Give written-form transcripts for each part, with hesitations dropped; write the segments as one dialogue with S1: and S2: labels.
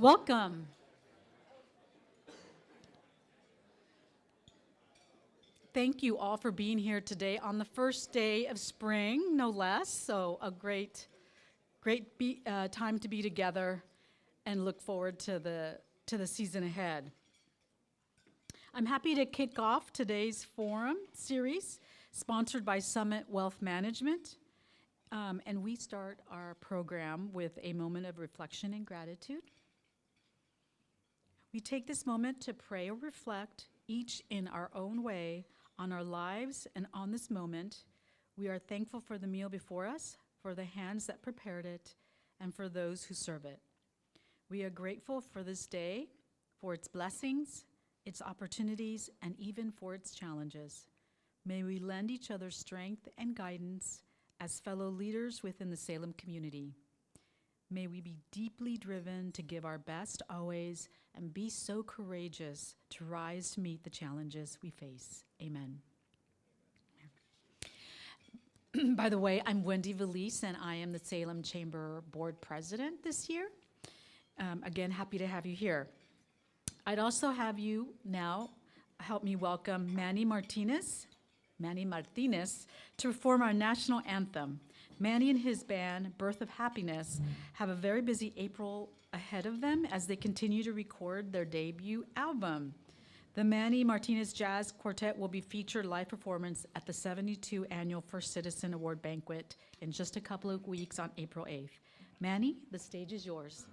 S1: Welcome. Thank you all for being here today on the first day of spring, no less. So a great time to be together and look forward to the season ahead. I'm happy to kick off today's forum series sponsored by Summit Wealth Management. And we start our program with a moment of reflection and gratitude. We take this moment to pray or reflect, each in our own way, on our lives and on this moment. We are thankful for the meal before us, for the hands that prepared it, and for those who serve it. We are grateful for this day, for its blessings, its opportunities, and even for its challenges. May we lend each other strength and guidance as fellow leaders within the Salem community. May we be deeply driven to give our best always and be so courageous to rise to meet the challenges we face. Amen. By the way, I'm Wendy Valise, and I am the Salem Chamber Board President this year. Again, happy to have you here. I'd also have you now help me welcome Manny Martinez, to perform our national anthem. Manny and his band, Birth of Happiness, have a very busy April ahead of them as they continue to record their debut album. The Manny Martinez Jazz Quartet will be featured live performance at the 72 Annual First Citizen Award Banquet in just a couple of weeks on April 8th. Manny, the stage is yours.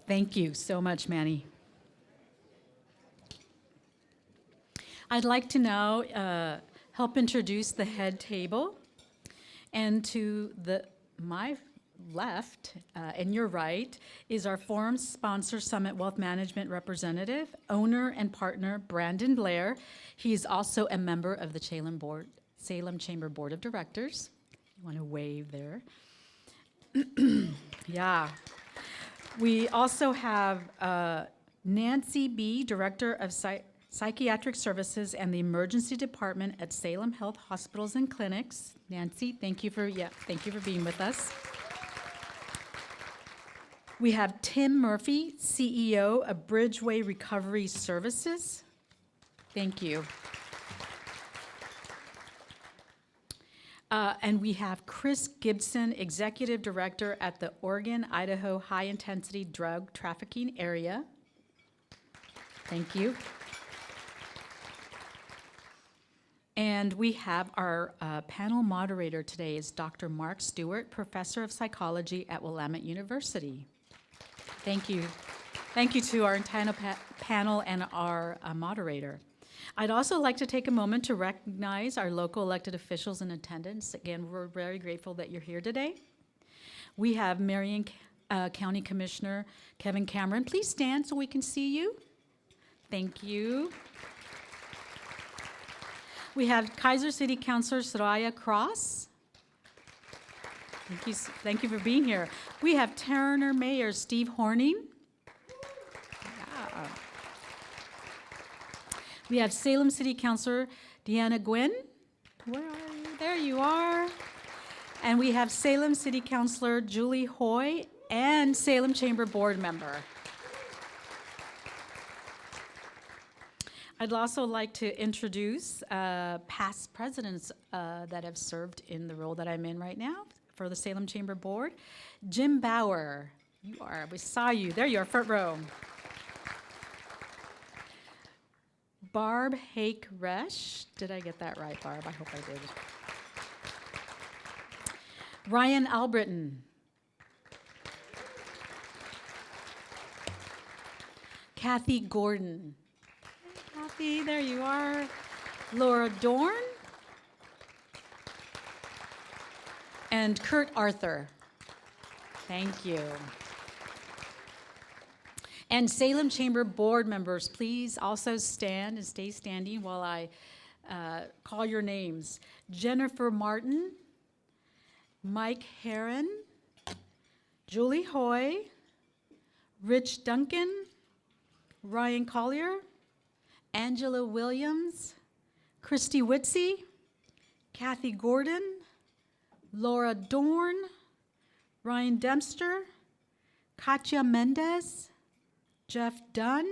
S1: Thank you so much, Manny. I'd like to now help introduce the head table. And to my left and your right is our forum sponsor, Summit Wealth Management representative, owner and partner, Brandon Blair. He is also a member of the Salem Chamber Board of Directors. You want to wave there? Yeah. We also have Nancy B., Director of Psychiatric Services and the Emergency Department at Salem Health Hospitals and Clinics. Nancy, thank you for being with us. We have Tim Murphy, CEO of Bridgeway Recovery Services. Thank you. And we have Chris Gibson, Executive Director at the Oregon-Idaho High Intensity Drug Trafficking Area. Thank you. And we have our panel moderator today is Dr. Mark Stewart, Professor of Psychology at Willamette University. Thank you. Thank you to our entire panel and our moderator. I'd also like to take a moment to recognize our local elected officials in attendance. Again, we're very grateful that you're here today. We have Marion County Commissioner Kevin Cameron. Please stand so we can see you. Thank you. We have Kaiser City Councilor Soraya Cross. Thank you for being here. We have Turner Mayor Steve Horning. Yeah. We have Salem City Councilor Deanna Gwynn. Where are you? There you are. And we have Salem City Councilor Julie Hoy and Salem Chamber Board member. I'd also like to introduce past presidents that have served in the role that I'm in right now for the Salem Chamber Board. Jim Bauer, we saw you. There you are, front row. Barb Hake-Resch. Did I get that right, Barb? I hope I did. Ryan Albritton. Kathy Gordon. Kathy, there you are. Laura Dorn. And Kurt Arthur. Thank you. And Salem Chamber Board members, please also stand and stay standing while I call your names. Jennifer Martin, Mike Herron, Julie Hoy, Rich Duncan, Ryan Collier, Angela Williams, Christy Witsey, Kathy Gordon, Laura Dorn, Ryan Dempster, Katya Mendez, Jeff Dunn,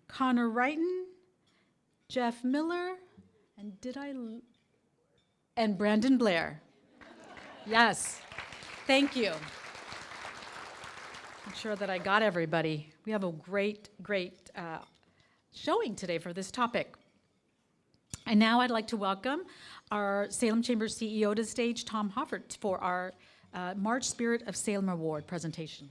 S1: Connor Wrighton, Jeff Miller, and Brandon Blair. Yes, thank you. I'm sure that I got everybody. We have a great showing today for this topic. And now I'd like to welcome our Salem Chamber CEO to the stage, Tom Hoffert, for our March Spirit of Salem Award presentation.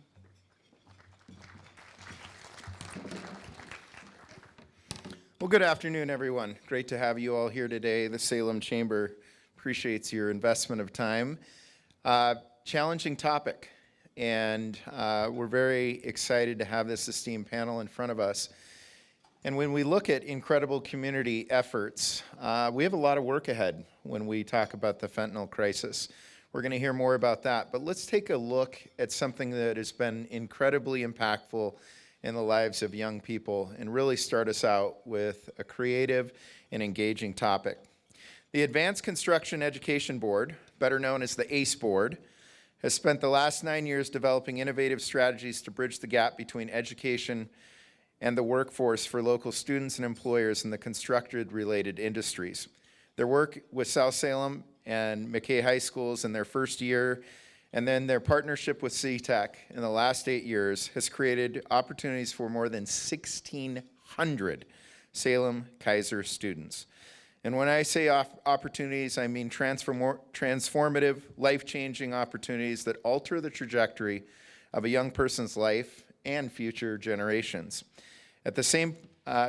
S2: Well, good afternoon, everyone. Great to have you all here today. The Salem Chamber appreciates your investment of time. Challenging topic, and we're very excited to have this esteemed panel in front of us. And when we look at incredible community efforts, we have a lot of work ahead when we talk about the fentanyl crisis. We're going to hear more about that, but let's take a look at something that has been incredibly impactful in the lives of young people and really start us out with a creative and engaging topic. The Advanced Construction Education Board, better known as the ACE Board, has spent the last 9 years developing innovative strategies to bridge the gap between education and the workforce for local students and employers in the construction-related industries. Their work with South Salem and McKay High Schools in their first year, and then their partnership with CTEC in the last 8 years has created opportunities for more than 1,600 Salem Kaiser students. And when I say opportunities, I mean transformative, life-changing opportunities that alter the trajectory of a young person's life and future generations. At the same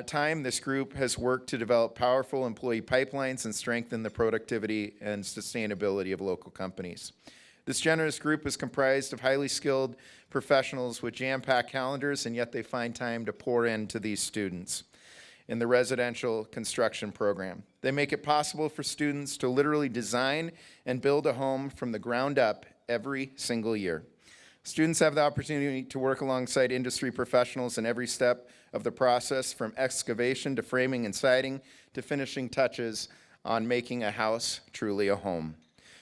S2: time, this group has worked to develop powerful employee pipelines and strengthen the productivity and sustainability of local companies. This generous group is comprised of highly skilled professionals with jam-packed calendars, and yet they find time to pour into these students in the residential construction program. They make it possible for students to literally design and build a home from the ground up every single year. Students have the opportunity to work alongside industry professionals in every step of the process, from excavation to framing and siding to finishing touches on making a house truly a home.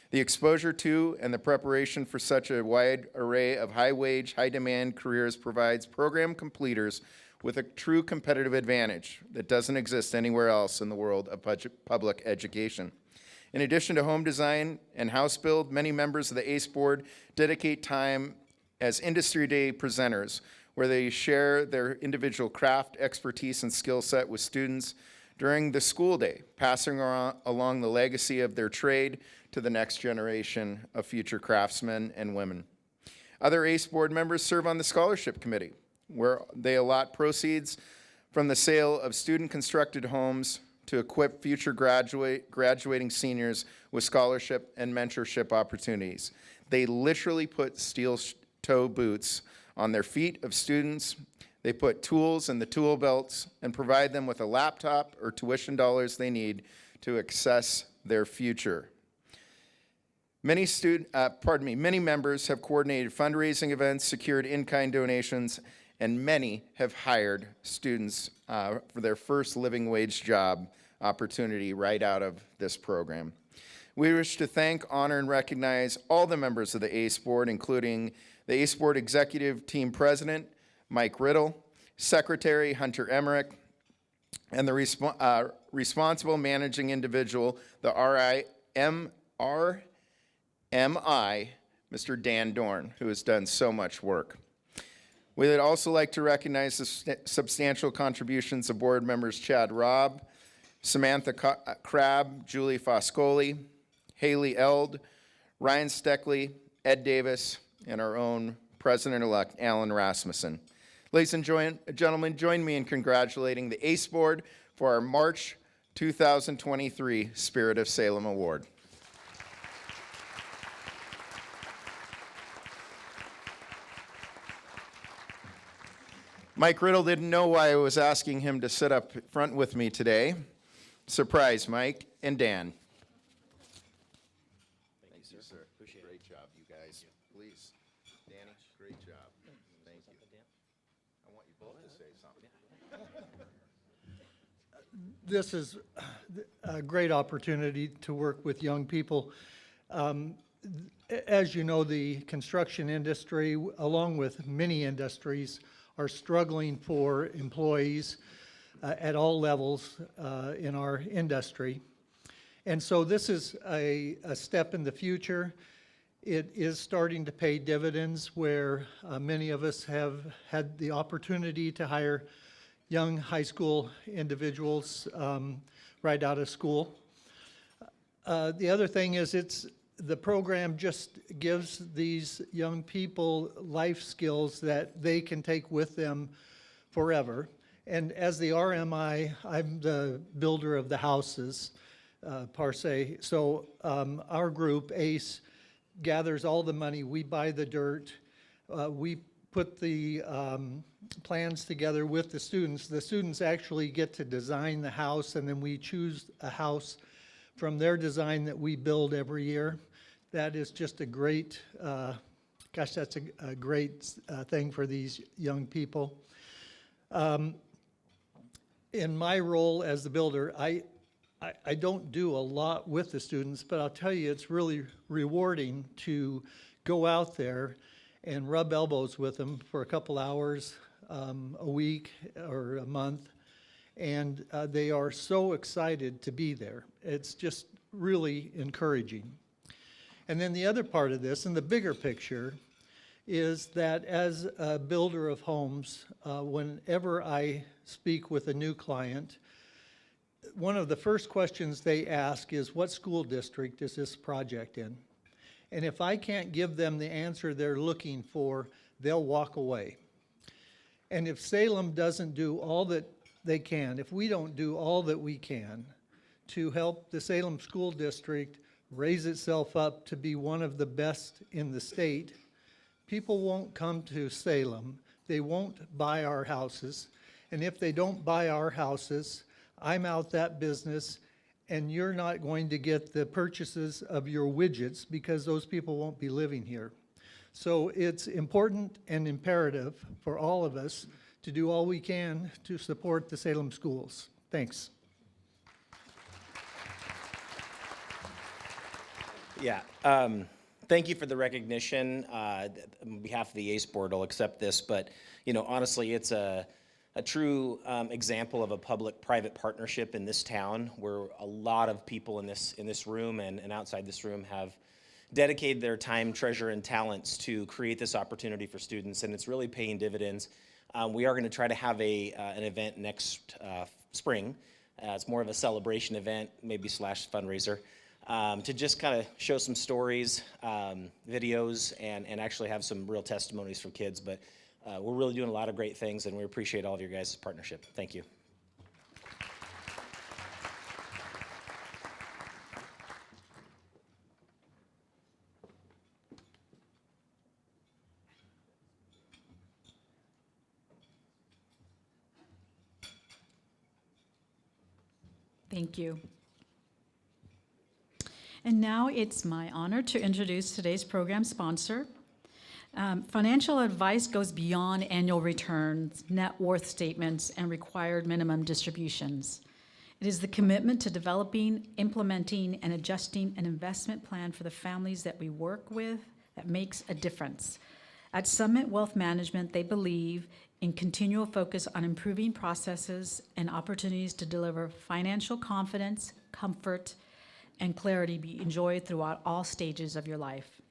S2: The exposure to and the preparation for such a wide array of high-wage, high-demand careers provides program completers with a true competitive advantage that doesn't exist anywhere else in the world of public education. In addition to home design and house build, many members of the ACE Board dedicate time as Industry Day presenters, where they share their individual craft, expertise, and skill set with students during the school day, passing along the legacy of their trade to the next generation of future craftsmen and women. Other ACE Board members serve on the Scholarship Committee, where they allot proceeds from the sale of student-constructed homes to equip future graduating seniors with scholarship and mentorship opportunities. They literally put steel-toe boots on their feet of students. They put tools in the tool belts and provide them with a laptop or tuition dollars they need to access their future. Many members have coordinated fundraising events, secured in-kind donations, and many have hired students for their first living wage job opportunity right out of this program. We wish to thank, honor, and recognize all the members of the ACE Board, including the ACE Board Executive Team President, Mike Riddle, Secretary Hunter Emmerich, and the responsible managing individual, the RMI, Mr. Dan Dorn, who has done so much work. We would also like to recognize the substantial contributions of board members Chad Robb, Samantha Crabb, Julie Foscoli, Haley Eld, Ryan Steckley, Ed Davis, and our own President-elect Alan Rasmussen. Ladies and gentlemen, join me in congratulating the ACE Board for our March 2023 Spirit of Salem Award. Mike Riddle didn't know why I was asking him to sit up front with me today. Surprise, Mike and Dan. Thank you, sir. Appreciate it. Great job, you guys. Please. Danny, great job. Thank you. I want you both to say something.
S3: This is a great opportunity to work with young people. As you know, the construction industry, along with many industries, are struggling for employees at all levels in our industry. And so this is a step in the future. It is starting to pay dividends where many of us have had the opportunity to hire young high school individuals right out of school. The other thing is the program just gives these young people life skills that they can take with them forever. And as the RMI, I'm the builder of the houses, per se. So our group, ACE, gathers all the money. We buy the dirt. We put the plans together with the students. The students actually get to design the house, and then we choose a house from their design that we build every year. That is just a great, that's a great thing for these young people. In my role as the builder, I don't do a lot with the students, but I'll tell you, it's really rewarding to go out there and rub elbows with them for a couple hours a week or a month. And they are so excited to be there. It's just really encouraging. And then the other part of this, and the bigger picture, is that as a builder of homes, whenever I speak with a new client, one of the first questions they ask is, what school district is this project in? And if I can't give them the answer they're looking for, they'll walk away. And if Salem doesn't do all that they can, if we don't do all that we can to help the Salem School District raise itself up to be one of the best in the state, people won't come to Salem. They won't buy our houses. And if they don't buy our houses, I'm out that business, and you're not going to get the purchases of your widgets because those people won't be living here. So it's important and imperative for all of us to do all we can to support the Salem schools. Thanks.
S4: Yeah, thank you for the recognition. On behalf of the ACE Board, I'll accept this, but honestly, it's a true example of a public-private partnership in this town, where a lot of people in this room and outside this room have dedicated their time, treasure, and talents to create this opportunity for students, and it's really paying dividends. We are going to try to have an event next spring. It's more of a celebration event, maybe / fundraiser, to just kind of show some stories, videos, and actually have some real testimonies from kids. But We're really doing a lot of great things, and we appreciate all of your guys' partnership. Thank you.
S1: Thank you. And now it's my honor to introduce today's program sponsor. Financial advice goes beyond annual returns, net worth statements, and required minimum distributions. It is the commitment to developing, implementing, and adjusting an investment plan for the families that we work with that makes a difference. At Summit Wealth Management, they believe in continual focus on improving processes and opportunities to deliver financial confidence, comfort, and clarity be enjoyed throughout all stages of your life.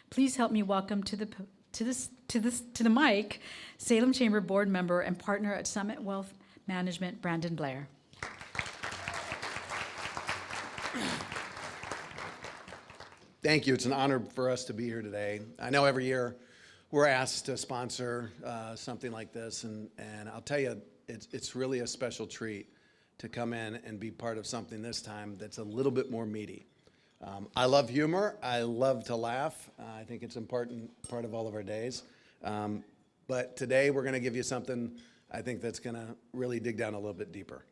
S1: Please help me welcome to the mic, Salem Chamber Board member and partner at Summit Wealth Management, Brandon Blair.
S5: Thank you. It's an honor for us to be here today. I know every year we're asked to sponsor something like this, and I'll tell you, it's really a special treat to come in and be part of something this time that's a little bit more meaty. I love humor. I love to laugh. I think it's an important part of all of our days. But today we're going to give you something I think that's going to really dig down a little bit deeper.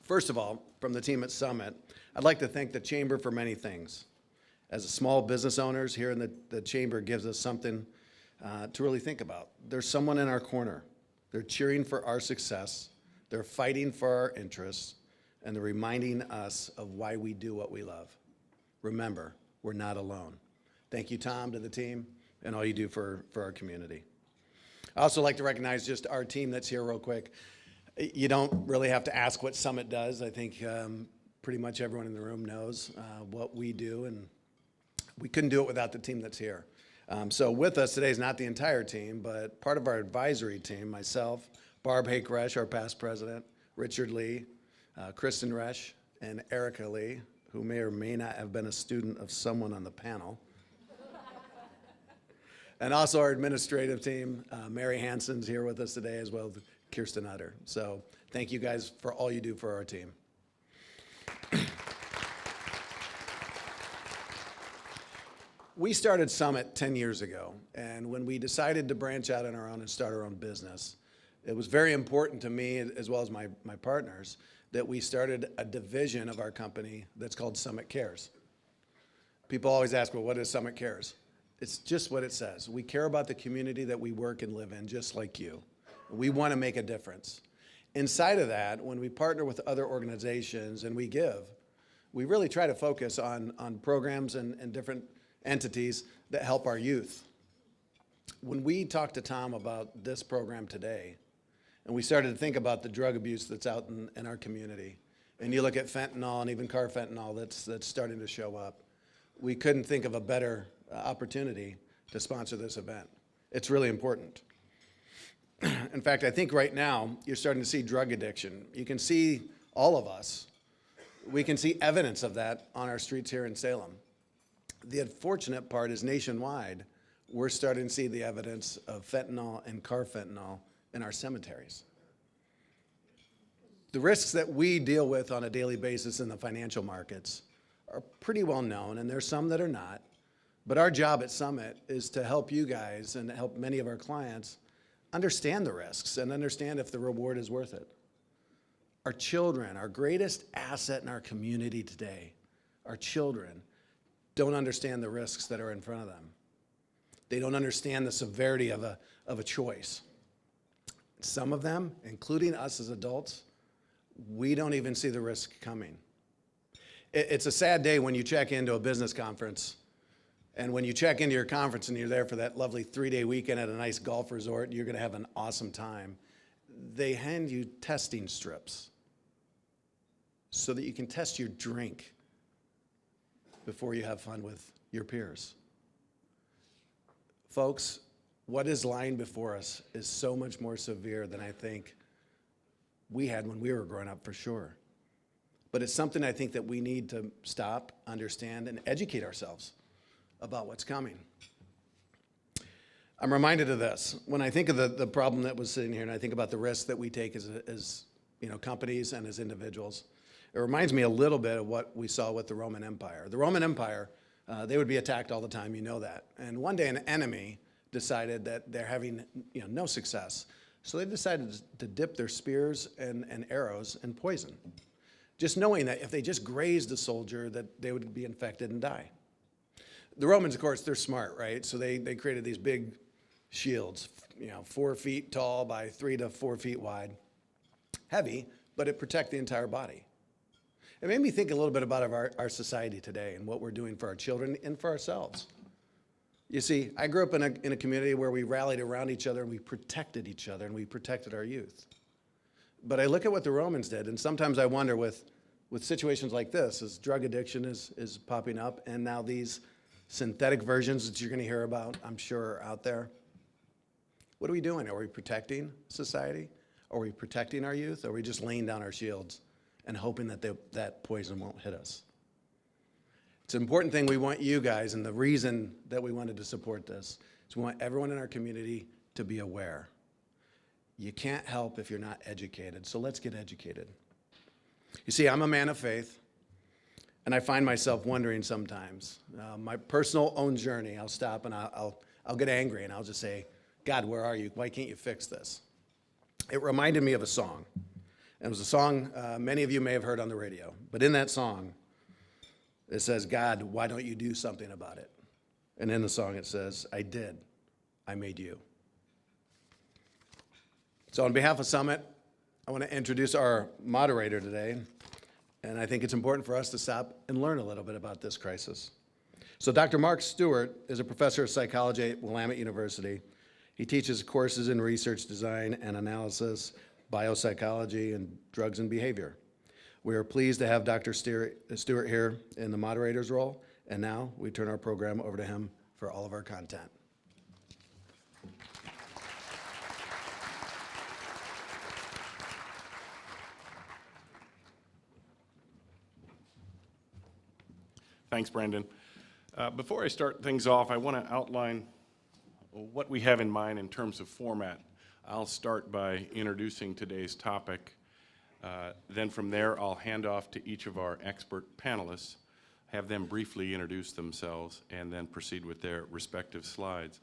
S5: First of all, from the team at Summit, I'd like to thank the Chamber for many things. As a small business owners here in the Chamber gives us something to really think about. There's someone in our corner. They're cheering for our success. They're fighting for our interests, and they're reminding us of why we do what we love. Remember, we're not alone. Thank you, Tom, to the team, and all you do for our community. I also like to recognize just our team that's here real quick. You don't really have to ask what Summit does. I think pretty much everyone in the room knows what we do, and we couldn't do it without the team that's here. So with us today is not the entire team, but part of our advisory team, myself, Barb Hake-Resch, our past president, Richard Lee, Kristen Resch, and Erica Lee, who may or may not have been a student of someone on the panel. And also our administrative team, Mary Hansen's here with us today, as well as Kirsten Utter. So thank you guys for all you do for our team. We started Summit 10 years ago, and when we decided to branch out on our own and start our own business, it was very important to me, as well as my partners, that we started a division of our company that's called Summit Cares. People always ask, well, what is Summit Cares? It's just what it says. We care about the community that we work and live in, just like you. We want to make a difference. Inside of that, when we partner with other organizations and we give, we really try to focus on programs and different entities that help our youth. When we talked to Tom about this program today, and we started to think about the drug abuse that's out in our community, and you look at fentanyl and even carfentanil that's starting to show up, we couldn't think of a better opportunity to sponsor this event. It's really important. In fact, I think right now you're starting to see drug addiction. You can see all of us. We can see evidence of that on our streets here in Salem. The unfortunate part is nationwide, we're starting to see the evidence of fentanyl and carfentanil in our cemeteries. The risks that we deal with on a daily basis in the financial markets are pretty well known, and there's some that are not. But our job at Summit is to help you guys and help many of our clients understand the risks and understand if the reward is worth it. Our children, our greatest asset in our community today, our children don't understand the risks that are in front of them. They don't understand the severity of a choice. Some of them, including us as adults, we don't even see the risk coming. It's a sad day when you check into a business conference, and when you check into your conference and you're there for that lovely 3-day weekend at a nice golf resort, you're going to have an awesome time. They hand you testing strips so that you can test your drink before you have fun with your peers. Folks, what is lying before us is so much more severe than I think we had when we were growing up, for sure. But it's something I think that we need to stop, understand, and educate ourselves about what's coming. I'm reminded of this. When I think of the problem that was sitting here and I think about the risks that we take as companies and as individuals, it reminds me a little bit of what we saw with the Roman Empire. The Roman Empire, they would be attacked all the time, you know that. And one day an enemy decided that they're having no success. So they decided to dip their spears and arrows in poison, just knowing that if they just grazed a soldier that they would be infected and die. The Romans, of course, they're smart, right? So they created these big shields, 4 feet tall by 3 to 4 feet wide. Heavy, but it protects the entire body. It made me think a little bit about our society today and what we're doing for our children and for ourselves. You see, I grew up in a community where we rallied around each other and we protected each other and we protected our youth. But I look at what the Romans did, and sometimes I wonder with situations like this, as drug addiction is popping up, and now these synthetic versions that you're going to hear about, I'm sure, are out there. What are we doing? Are we protecting society? Are we protecting our youth? Or are we just laying down our shields and hoping that that poison won't hit us? It's an important thing we want you guys, and the reason that we wanted to support this is we want everyone in our community to be aware. You can't help if you're not educated, so let's get educated. You see, I'm a man of faith, and I find myself wondering sometimes. My personal own journey, I'll stop and I'll get angry, and I'll just say, God, where are you? Why can't you fix this? It reminded me of a song. And it was a song many of you may have heard on the radio. But in that song, it says, God, why don't you do something about it? And in the song it says, I did. I made you. So on behalf of Summit, I want to introduce our moderator today. And I think it's important for us to stop and learn a little bit about this crisis. So Dr. Mark Stewart is a professor of psychology at Willamette University. He teaches courses in research design and analysis, biopsychology, and drugs and behavior. We are pleased to have Dr. Stewart here in the moderator's role, and now we turn our program over to him for all of our content.
S6: Thanks, Brandon. Before I start things off, I want to outline what we have in mind in terms of format. I'll start by introducing today's topic. Then from there, I'll hand off to each of our expert panelists, have them briefly introduce themselves, and then proceed with their respective slides.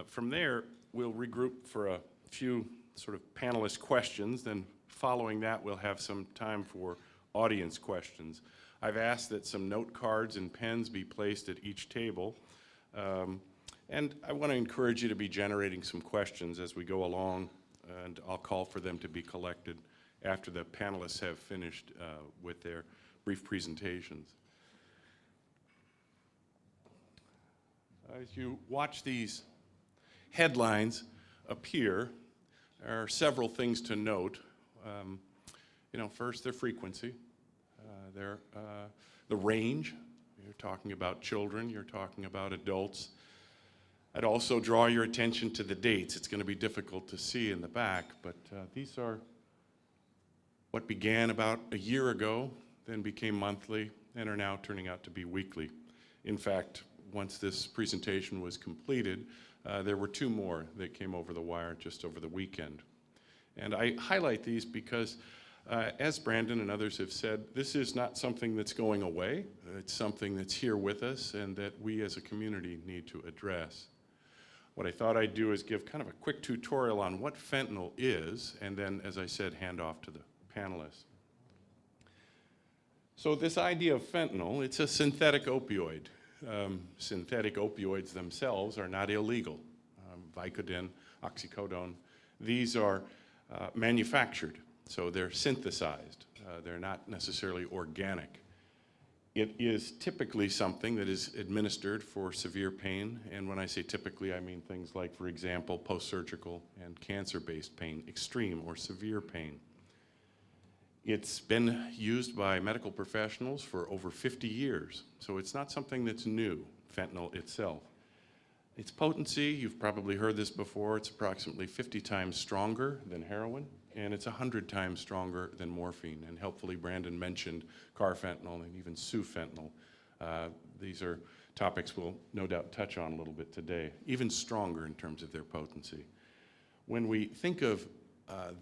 S6: From there, we'll regroup for a few sort of panelist questions. Then following that, we'll have some time for audience questions. I've asked that some note cards and pens be placed at each table. And I want to encourage you to be generating some questions as we go along, and I'll call for them to be collected after the panelists have finished with their brief presentations. As you watch these headlines appear, there are several things to note. First, their frequency, the range. You're talking about children, you're talking about adults. I'd also draw your attention to the dates. It's going to be difficult to see in the back, but these are what began about a year ago, then became monthly, and are now turning out to be weekly. In fact, once this presentation was completed, there were 2 more that came over the wire just over the weekend. And I highlight these because, as Brandon and others have said, this is not something that's going away. It's something that's here with us and that we as a community need to address. What I thought I'd do is give kind of a quick tutorial on what fentanyl is, and then, as I said, hand off to the panelists. So this idea of fentanyl, it's a synthetic opioid. Synthetic opioids themselves are not illegal. Vicodin, oxycodone, these are manufactured, so they're synthesized. They're not necessarily organic. It is typically something that is administered for severe pain, and when I say typically, I mean things like, for example, post-surgical and cancer-based pain, extreme or severe pain. It's been used by medical professionals for over 50 years, so it's not something that's new, fentanyl itself. Its potency, you've probably heard this before, it's approximately 50 times stronger than heroin, and it's 100 times stronger than morphine. And helpfully, Brandon mentioned carfentanil and even sufentanil. These are topics we'll no doubt touch on a little bit today, even stronger in terms of their potency. When we think of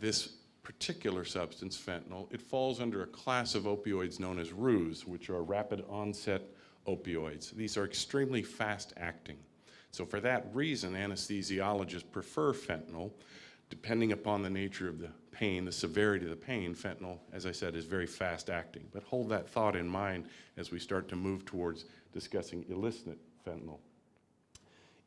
S6: this particular substance, fentanyl, it falls under a class of opioids known as RUs, which are rapid onset opioids. These are extremely fast acting. So for that reason, anesthesiologists prefer fentanyl. Depending upon the nature of the pain, the severity of the pain, fentanyl, as I said, is very fast acting. But hold that thought in mind as we start to move towards discussing illicit fentanyl.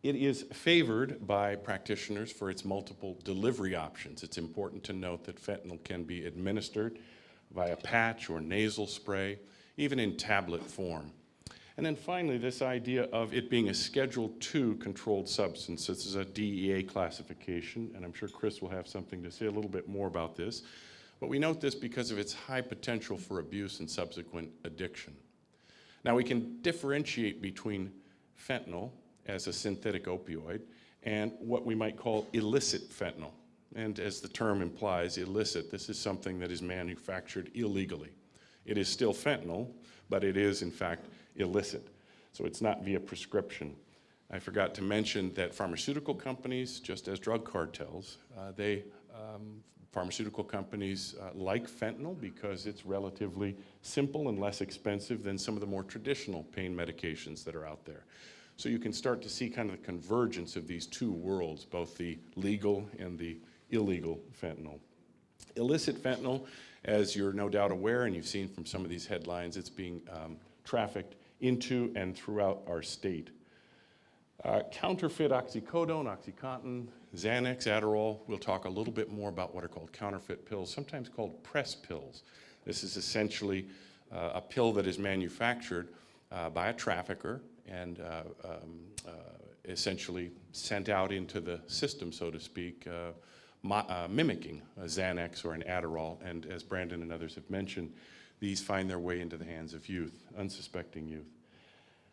S6: It is favored by practitioners for its multiple delivery options. It's important to note that fentanyl can be administered via patch or nasal spray, even in tablet form. And then finally, this idea of it being a Schedule II controlled substance. This is a DEA classification, and I'm sure Chris will have something to say a little bit more about this. But we note this because of its high potential for abuse and subsequent addiction. Now, we can differentiate between fentanyl as a synthetic opioid and what we might call illicit fentanyl. And as the term implies, illicit, this is something that is manufactured illegally. It is still fentanyl, but it is, in fact, illicit. So it's not via prescription. I forgot to mention that pharmaceutical companies, just as drug cartels, pharmaceutical companies like fentanyl because it's relatively simple and less expensive than some of the more traditional pain medications that are out there. So you can start to see kind of the convergence of these two worlds, both the legal and the illegal fentanyl. Illicit fentanyl, as you're no doubt aware, and you've seen from some of these headlines, it's being trafficked into and throughout our state. Counterfeit oxycodone, OxyContin, Xanax, Adderall. We'll talk a little bit more about what are called counterfeit pills, sometimes called press pills. This is essentially a pill that is manufactured by a trafficker and essentially sent out into the system, so to speak, mimicking a Xanax or an Adderall. And as Brandon and others have mentioned, these find their way into the hands of youth, unsuspecting youth.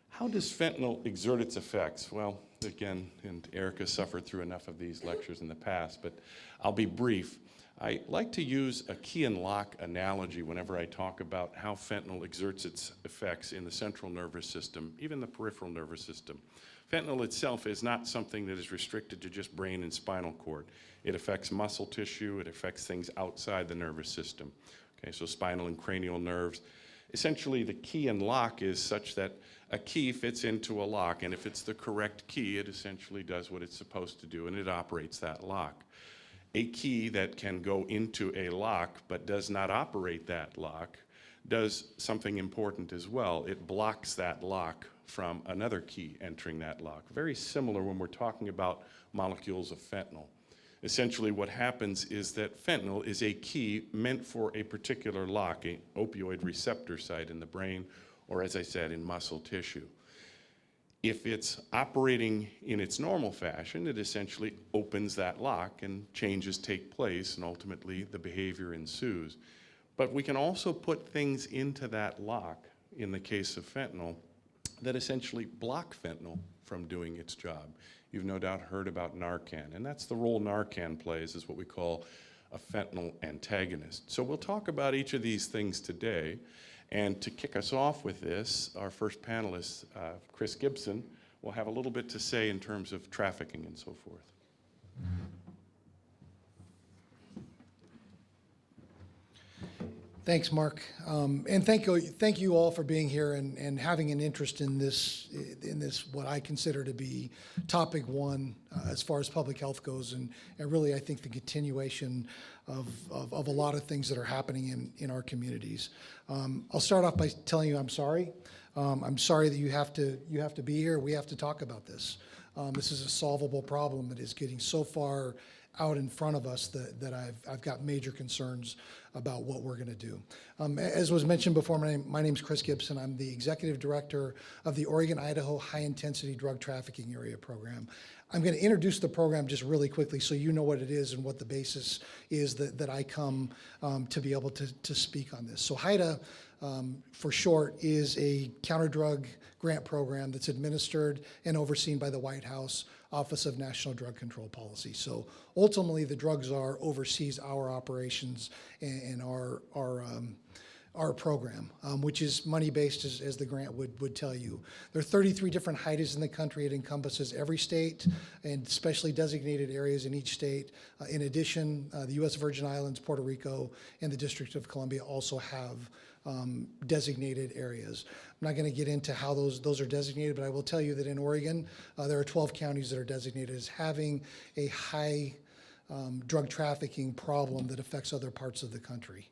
S6: How does fentanyl exert its effects? Well, again, and Erica suffered through enough of these lectures in the past, but I'll be brief. I like to use a key and lock analogy whenever I talk about how fentanyl exerts its effects in the central nervous system, even the peripheral nervous system. Fentanyl itself is not something that is restricted to just brain and spinal cord. It affects muscle tissue, it affects things outside the nervous system. Okay, so spinal and cranial nerves. Essentially, the key and lock is such that a key fits into a lock, and if it's the correct key, it essentially does what it's supposed to do, and it operates that lock. A key that can go into a lock but does not operate that lock does something important as well. It blocks that lock from another key entering that lock. Very similar when we're talking about molecules of fentanyl. Essentially what happens is that fentanyl is a key meant for a particular lock, an opioid receptor site in the brain, or as I said, in muscle tissue. If it's operating in its normal fashion, it essentially opens that lock and changes take place, and ultimately the behavior ensues. But we can also put things into that lock, in the case of fentanyl, that essentially block fentanyl from doing its job. You've no doubt heard about Narcan, and that's the role Narcan plays, is what we call a fentanyl antagonist. So we'll talk about each of these things today, and to kick us off with this, our first panelist, Chris Gibson, will have a little bit to say in terms of trafficking and so forth.
S7: Thanks, Mark. And thank you all for being here and having an interest in this, what I consider to be topic one as far as public health goes, and really I think the continuation of a lot of things that are happening in our communities. I'll start off by telling you I'm sorry. I'm sorry that you have to be here. We have to talk about this. This is a solvable problem that is getting so far out in front of us that I've got major concerns about what we're going to do. As was mentioned before, my name's Chris Gibson. I'm the executive director of the Oregon-Idaho High Intensity Drug Trafficking Area Program. I'm going to introduce the program just really quickly so you know what it is and what the basis is that I come to be able to speak on this. So HIDA, for short, is a counter-drug grant program that's administered and overseen by the White House Office of National Drug Control Policy. So ultimately, the drug czar oversees our operations and our our program, which is money-based, as the grant would tell you. There are 33 different HIDAs in the country. It encompasses every state and specially designated areas in each state. In addition, the U.S. Virgin Islands, Puerto Rico, and the District of Columbia also have designated areas. I'm not going to get into how those are designated, but I will tell you that in Oregon, there are 12 counties that are designated as having a high drug trafficking problem that affects other parts of the country.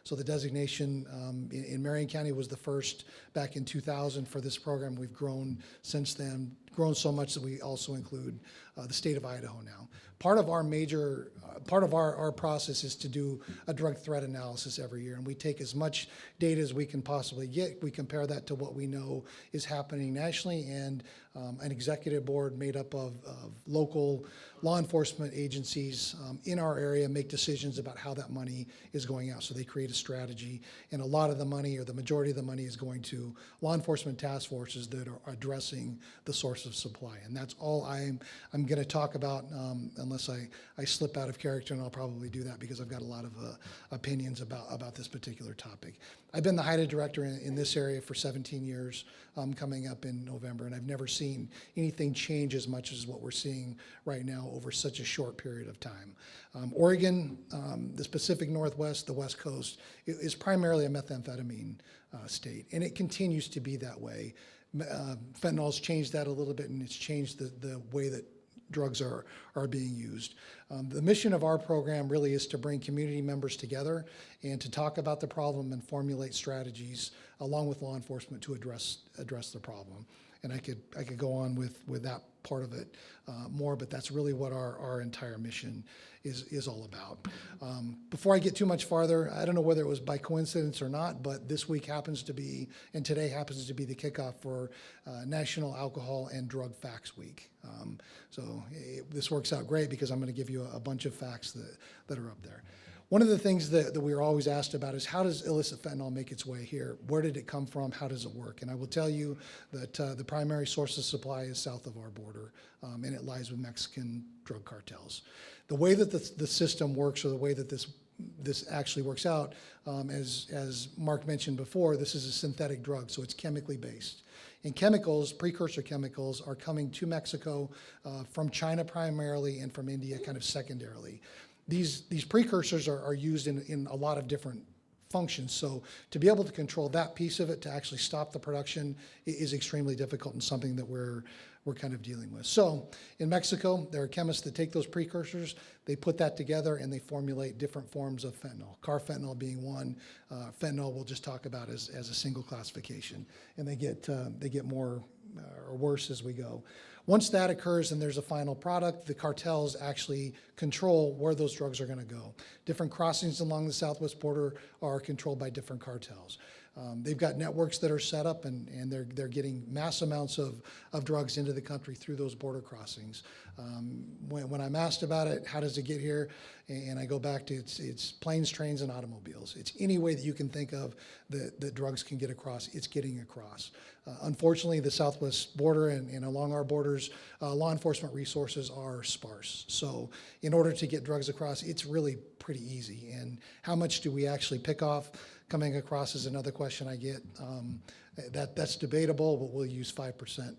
S7: So the designation in Marion County was the first back in 2000 for this program. We've grown since then, grown so much that we also include the state of Idaho now. Part of our process is to do a drug threat analysis every year, and we take as much data as we can possibly get. We compare that to what we know is happening nationally, and an executive board made up of local law enforcement agencies in our area make decisions about how that money is going out. So they create a strategy, and a lot of the money, or the majority of the money, is going to law enforcement task forces that are addressing the source of supply. And that's all I'm going to talk about, unless I slip out of character, and I'll probably do that because I've got a lot of opinions about this particular topic. I've been the HIDA director in this area for 17 years, coming up in November, and I've never seen anything change as much as what we're seeing right now over such a short period of time. Oregon, the Pacific Northwest, the West Coast, is primarily a methamphetamine state, and it continues to be that way. Fentanyl's changed that a little bit, and it's changed the way that drugs are being used. The mission of our program really is to bring community members together and to talk about the problem and formulate strategies along with law enforcement to address the problem. And I could go on with that part of it more, but that's really what our entire mission is all about. Before I get too much farther, I don't know whether it was by coincidence or not, but this week happens to be, and today happens to be, the kickoff for National Alcohol and Drug Facts Week. So this works out great because I'm going to give you a bunch of facts that are up there. One of the things that we are always asked about is, how does illicit fentanyl make its way here? Where did it come from? How does it work? And I will tell you that the primary source of supply is south of our border, and it lies with Mexican drug cartels. The way that the system works, or the way that this actually works out, as Mark mentioned before, this is a synthetic drug, so it's chemically based. And chemicals, precursor chemicals, are coming to Mexico from China primarily, and from India kind of secondarily. These precursors are used in a lot of different functions. So to be able to control that piece of it, to actually stop the production, is extremely difficult, and something that we're kind of dealing with. So in Mexico, there are chemists that take those precursors, they put that together, and they formulate different forms of fentanyl. Carfentanil being one. Fentanyl we'll just talk about as a single classification, and they get more or worse as we go. Once that occurs and there's a final product, the cartels actually control where those drugs are going to go. Different crossings along the southwest border are controlled by different cartels. They've got networks that are set up, and they're getting mass amounts of drugs into the country through those border crossings. When I'm asked about it, how does it get here? And I go back to it's planes, trains, and automobiles. It's any way that you can think of that drugs can get across, it's getting across. Unfortunately, the southwest border and along our borders, law enforcement resources are sparse. So in order to get drugs across, it's really pretty easy. And how much do we actually pick off coming across is another question I get. That's debatable, but we'll use 5%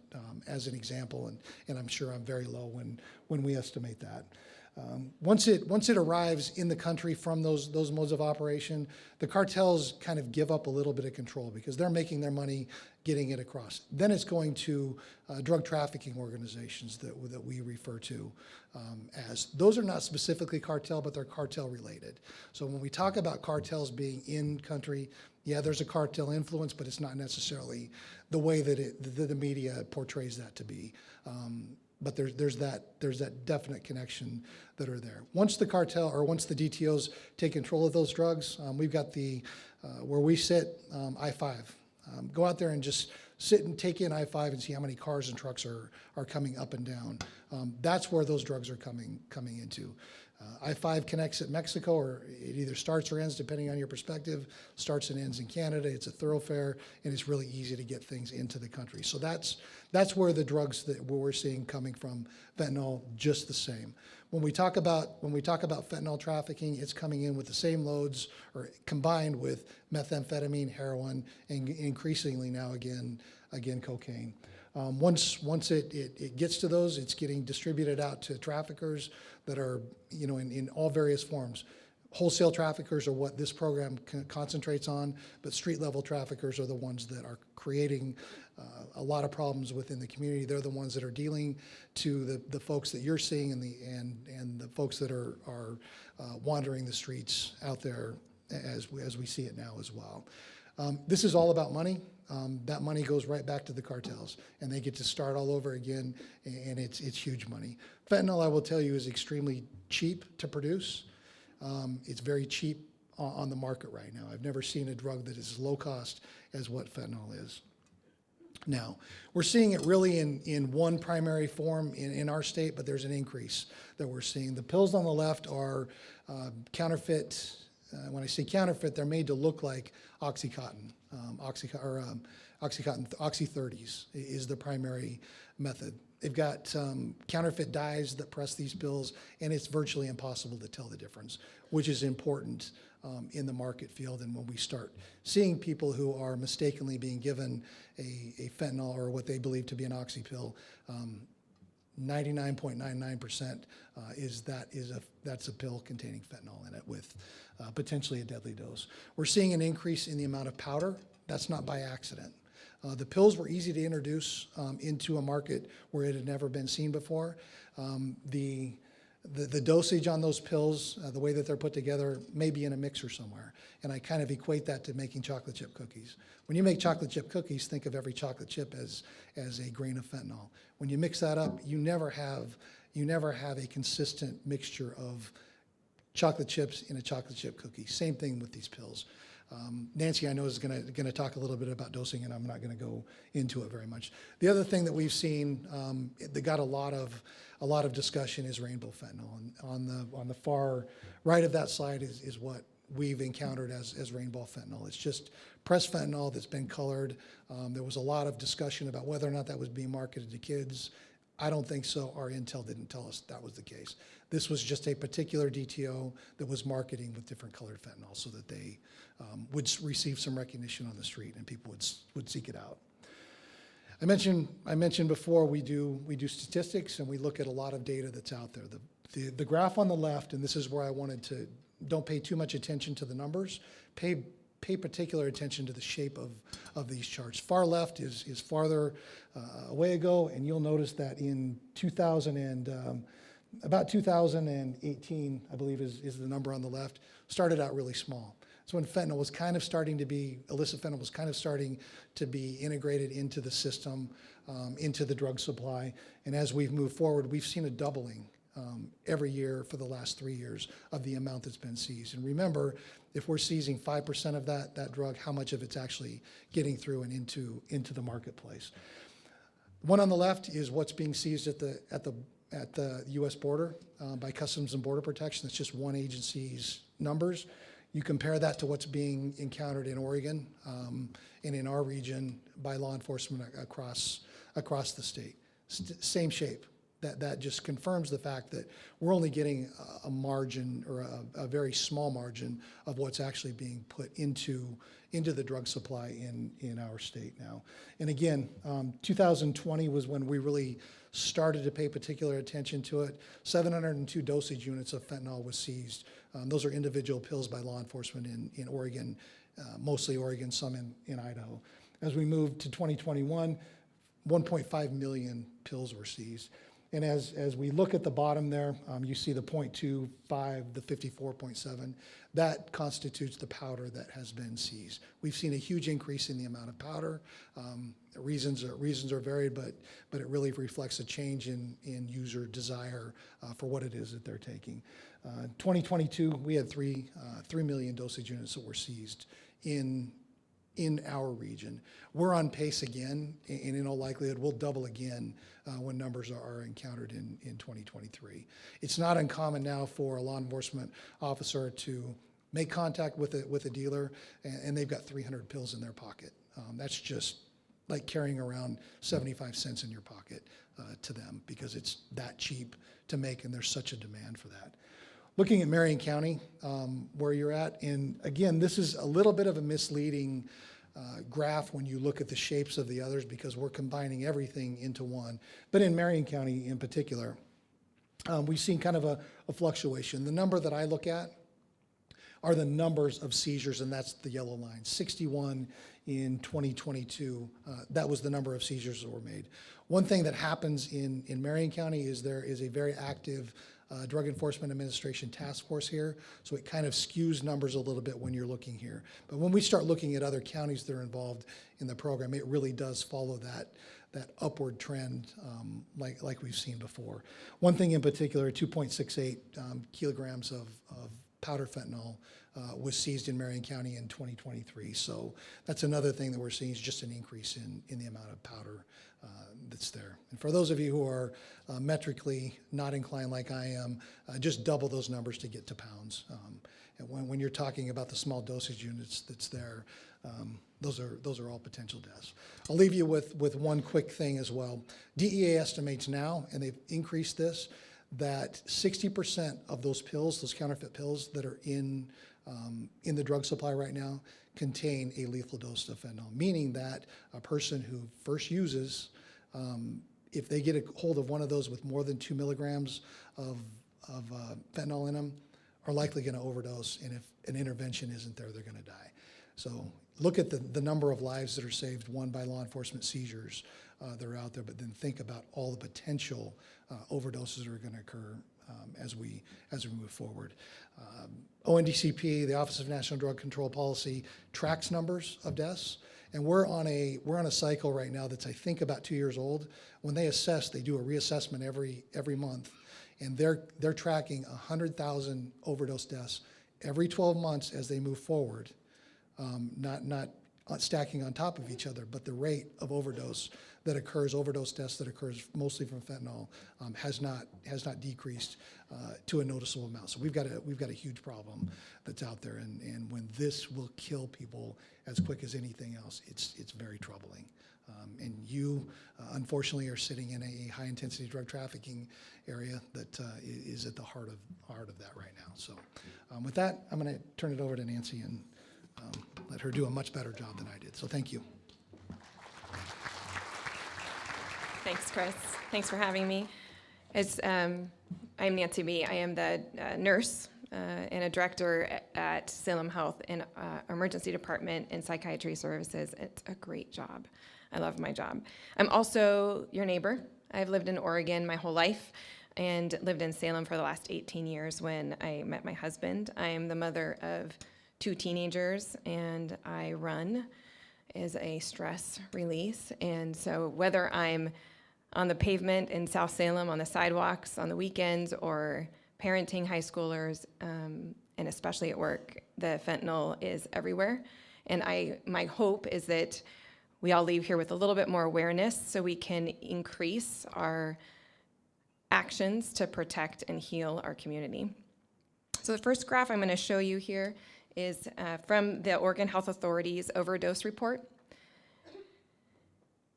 S7: as an example, and I'm sure I'm very low when we estimate that. Once it arrives in the country from those modes of operation, the cartels kind of give up a little bit of control because they're making their money getting it across. Then it's going to drug trafficking organizations that we refer to as. Those are not specifically cartel, but they're cartel related. So when we talk about cartels being in country, yeah, there's a cartel influence, but it's not necessarily the way that the media portrays that to be. But there's that definite connection that are there. Once the cartel, or once the DTOs take control of those drugs, we've got where we sit, I-5. Go out there and just sit and take in I-5 and see how many cars and trucks are coming up and down. That's where those drugs are coming into. I-5 connects at Mexico, or it either starts or ends, depending on your perspective, starts and ends in Canada. It's a thoroughfare, and it's really easy to get things into the country. So that's where the drugs that we're seeing coming from fentanyl, just the same. When we talk about fentanyl trafficking, it's coming in with the same loads, or combined with methamphetamine, heroin, and increasingly now again cocaine. Once it gets to those, it's getting distributed out to traffickers that are, in all various forms. Wholesale traffickers are what this program concentrates on, but street-level traffickers are the ones that are creating a lot of problems within the community. They're the ones that are dealing to the folks that you're seeing and the folks that are wandering the streets out there as we see it now as well. This is all about money. That money goes right back to the cartels, and they get to start all over again, and it's huge money. Fentanyl, I will tell you, is extremely cheap to produce. It's very cheap on the market right now. I've never seen a drug that is as low cost as what fentanyl is. Now, we're seeing it really in one primary form in our state, but there's an increase that we're seeing. The pills on the left are counterfeit. When I say counterfeit, they're made to look like Oxycontin. Oxy-30s is the primary method. They've got counterfeit dyes that press these pills, and it's virtually impossible to tell the difference, which is important in the market field. And when we start seeing people who are mistakenly being given a fentanyl or what they believe to be an oxy pill, 99.99% that's a pill containing fentanyl in it with potentially a deadly dose. We're seeing an increase in the amount of powder. That's not by accident. The pills were easy to introduce into a market where it had never been seen before. The dosage on those pills, the way that they're put together, may be in a mixer somewhere. And I kind of equate that to making chocolate chip cookies. When you make chocolate chip cookies, think of every chocolate chip as a grain of fentanyl. When you mix that up, you never have a consistent mixture of chocolate chips in a chocolate chip cookie. Same thing with these pills. Nancy, I know, is going to talk a little bit about dosing, and I'm not going to go into it very much. The other thing that we've seen that got a lot of discussion is rainbow fentanyl. And on the far right of that slide is what we've encountered as rainbow fentanyl. It's just pressed fentanyl that's been colored. There was a lot of discussion about whether or not that was being marketed to kids. I don't think so. Our intel didn't tell us that was the case. This was just a particular DTO that was marketing with different colored fentanyl so that they would receive some recognition on the street and people would seek it out. I mentioned before we do statistics, and we look at a lot of data that's out there. The graph on the left, and this is where I wanted to, don't pay too much attention to the numbers, pay particular attention to the shape of these charts. Far left is farther away ago, and you'll notice that in about 2018, I believe is the number on the left, started out really small. So when fentanyl was kind of starting to be, illicit fentanyl was kind of starting to be integrated into the system, into the drug supply. And as we've moved forward, we've seen a doubling every year for the last 3 years of the amount that's been seized. And remember, if we're seizing 5% of that drug, how much of it's actually getting through and into the marketplace. One on the left is what's being seized at the U.S. border by Customs and Border Protection. That's just one agency's numbers. You compare that to what's being encountered in Oregon and in our region by law enforcement across the state. Same shape. That just confirms the fact that we're only getting a margin, or a very small margin, of what's actually being put into the drug supply in our state now. And again, 2020 was when we really started to pay particular attention to it. 702 dosage units of fentanyl was seized. Those are individual pills by law enforcement in Oregon, mostly Oregon, some in Idaho. As we moved to 2021, 1.5 million pills were seized. And as we look at the bottom there, you see the 0.25, the 54.7. That constitutes the powder that has been seized. We've seen a huge increase in the amount of powder. Reasons are varied, but it really reflects a change in user desire for what it is that they're taking. 2022, we had 3 million dosage units that were seized in in our region. We're on pace again, and in all likelihood, we'll double again when numbers are encountered in 2023. It's not uncommon now for a law enforcement officer to make contact with a dealer, and they've got 300 pills in their pocket. That's just like carrying around 75 cents in your pocket to them, because it's that cheap to make, and there's such a demand for that. Looking at Marion County, where you're at, and again, this is a little bit of a misleading graph when you look at the shapes of the others, because we're combining everything into one. But in Marion County in particular, we've seen kind of a fluctuation. The number that I look at are the numbers of seizures, and that's the yellow line. 61 in 2022, that was the number of seizures that were made. One thing that happens in Marion County is there is a very active Drug Enforcement Administration task force here, so it kind of skews numbers a little bit when you're looking here. But when we start looking at other counties that are involved in the program, it really does follow that upward trend like we've seen before. One thing in particular, 2.68 kilograms of powder fentanyl was seized in Marion County in 2023. So that's another thing that we're seeing, is just an increase in the amount of powder that's there. And for those of you who are metrically not inclined like I am, just double those numbers to get to pounds. And when you're talking about the small dosage units that's there, those are all potential deaths. I'll leave you with one quick thing as well. DEA estimates now, and they've increased this, that 60% of those pills, those counterfeit pills that are in the drug supply right now, contain a lethal dose of fentanyl, meaning that a person who first uses, if they get a hold of one of those with more than 2 milligrams of fentanyl in them, are likely going to overdose, and if an intervention isn't there, they're going to die. So look at the number of lives that are saved, one, by law enforcement seizures that are out there, but then think about all the potential overdoses that are going to occur as we move forward. ONDCP, the Office of National Drug Control Policy, tracks numbers of deaths, and we're on a cycle right now that's, I think, about 2 years old. When they assess, they do a reassessment every month, and they're tracking 100,000 overdose deaths every 12 months as they move forward. Not stacking on top of each other, but the rate of overdose deaths that occurs mostly from fentanyl has not decreased to a noticeable amount. So we've got a huge problem that's out there, and when this will kill people as quick as anything else, it's very troubling. And you, unfortunately, are sitting in a high-intensity drug trafficking area that is at the heart of that right now. So with that, I'm going to turn it over to Nancy and let her do a much better job than I did. So thank you.
S8: Thanks, Chris. Thanks for having me. I'm Nancy B. I am the nurse and a director at Salem Health in Emergency Department and Psychiatry Services. It's a great job. I love my job. I'm also your neighbor. I've lived in Oregon my whole life and lived in Salem for the last 18 years when I met my husband. I am the mother of 2 teenagers, and I run as a stress release. And so whether I'm on the pavement in South Salem, on the sidewalks, on the weekends, or parenting high schoolers, and especially at work, the fentanyl is everywhere. And my hope is that we all leave here with a little bit more awareness so we can increase our actions to protect and heal our community. So the first graph I'm going to show you here is from the Oregon Health Authority's overdose report.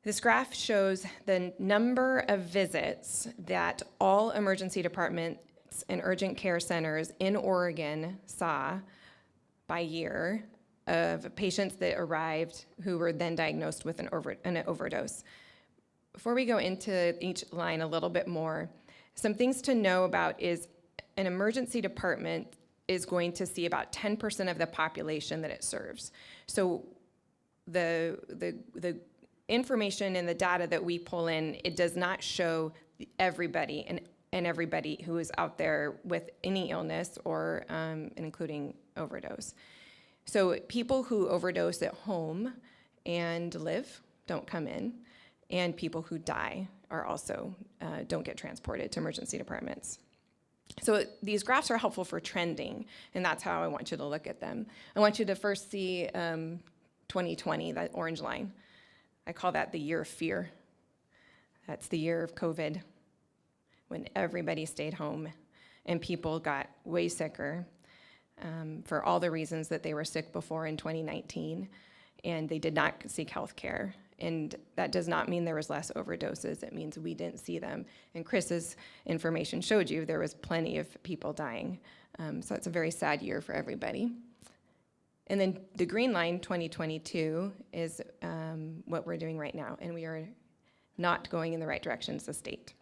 S8: This graph shows the number of visits that all emergency departments and urgent care centers in Oregon saw by year of patients that arrived who were then diagnosed with an overdose. Before we go into each line a little bit more, some things to know about is an emergency department is going to see about 10% of the population that it serves. So the information and the data that we pull in, it does not show everybody and everybody who is out there with any illness or including overdose. So people who overdose at home and live don't come in, and people who die are also don't get transported to emergency departments. So these graphs are helpful for trending, and that's how I want you to look at them. I want you to first see 2020, that orange line. I call that the year of fear. That's the year of COVID, when everybody stayed home and people got way sicker for all the reasons that they were sick before in 2019, and they did not seek health care. And that does not mean there was less overdoses. It means we didn't see them. And Chris's information showed you there was plenty of people dying. So it's a very sad year for everybody. And then the green line, 2022, is what we're doing right now. And we are not going in the right direction as a state.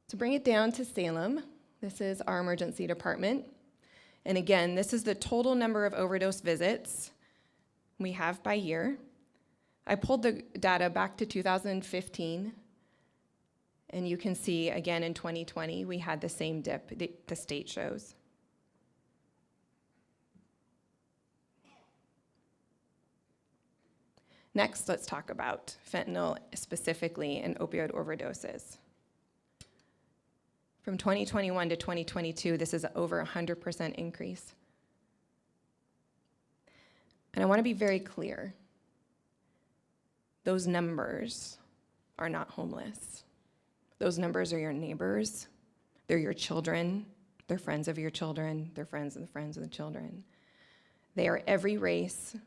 S8: To bring it down to Salem, this is our emergency department. And again, this is the total number of overdose visits we have by year. I pulled the data back to 2015, and you can see again in 2020 we had the same dip the state shows. Next, let's talk about fentanyl specifically and opioid overdoses. From 2021 to 2022, this is over 100% increase. And I want to be very clear. Those numbers are not homeless. Those numbers are your neighbors. They're your children. They're friends of your children. They're friends of the friends of the children. They are every race,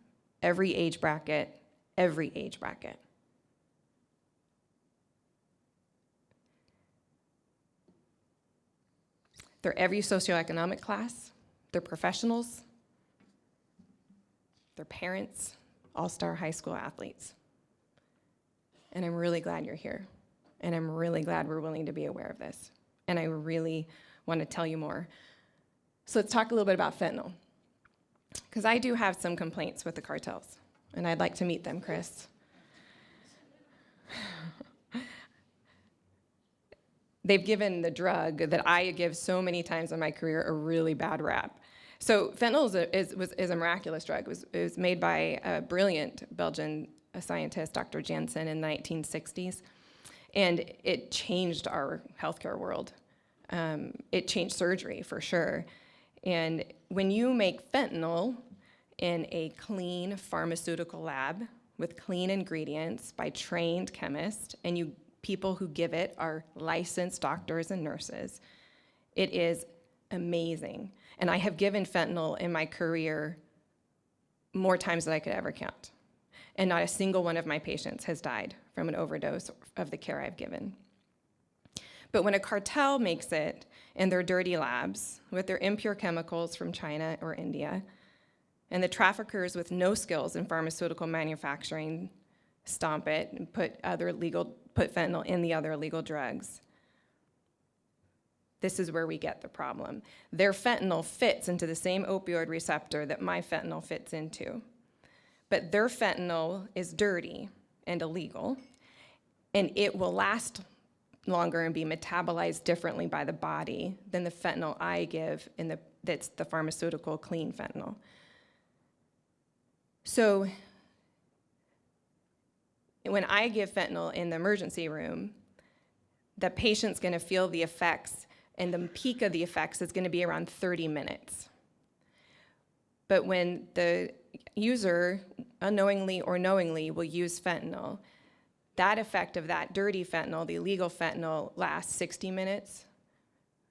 S8: every age bracket, every age bracket. They're every socioeconomic class. They're professionals. They're parents, all-star high school athletes. And I'm really glad you're here. And I'm really glad we're willing to be aware of this. And I really want to tell you more. So let's talk a little bit about fentanyl. Because I do have some complaints with the cartels. And I'd like to meet them, Chris. They've given the drug that I give so many times in my career a really bad rap. So fentanyl is a miraculous drug. It was made by a brilliant Belgian scientist, Dr. Janssen, in the 1960s. And it changed our healthcare world. It changed surgery, for sure. And when you make fentanyl in a clean pharmaceutical lab with clean ingredients by trained chemists, and people who give it are licensed doctors and nurses, it is amazing. And I have given fentanyl in my career more times than I could ever count. And not a single one of my patients has died from an overdose of the care I've given. But when a cartel makes it in their dirty labs with their impure chemicals from China or India, and the traffickers with no skills in pharmaceutical manufacturing stomp it and put fentanyl in the other illegal drugs, this is where we get the problem. Their fentanyl fits into the same opioid receptor that my fentanyl fits into. But their fentanyl is dirty and illegal, and it will last longer and be metabolized differently by the body than the fentanyl I give that's the pharmaceutical clean fentanyl. So when I give fentanyl in the emergency room, the patient's going to feel the effects, and the peak of the effects is going to be around 30 minutes. But when the user, unknowingly or knowingly, will use fentanyl, that effect of that dirty fentanyl, the illegal fentanyl, lasts 60 minutes,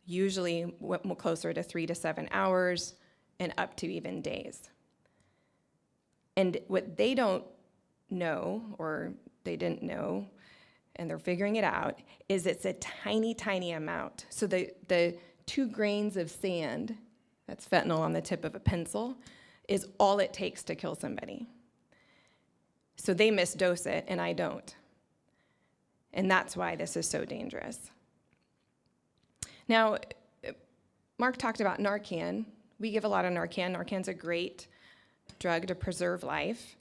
S8: usually closer to 3 to 7 hours, and up to even days. And what they don't know, or they didn't know, and they're figuring it out, is it's a tiny, tiny amount. So the 2 grains of sand, that's fentanyl on the tip of a pencil, is all it takes to kill somebody. So they misdose it, and I don't. And that's why this is so dangerous. Now, Mark talked about Narcan. We give a lot of Narcan. Narcan's a great drug to preserve life.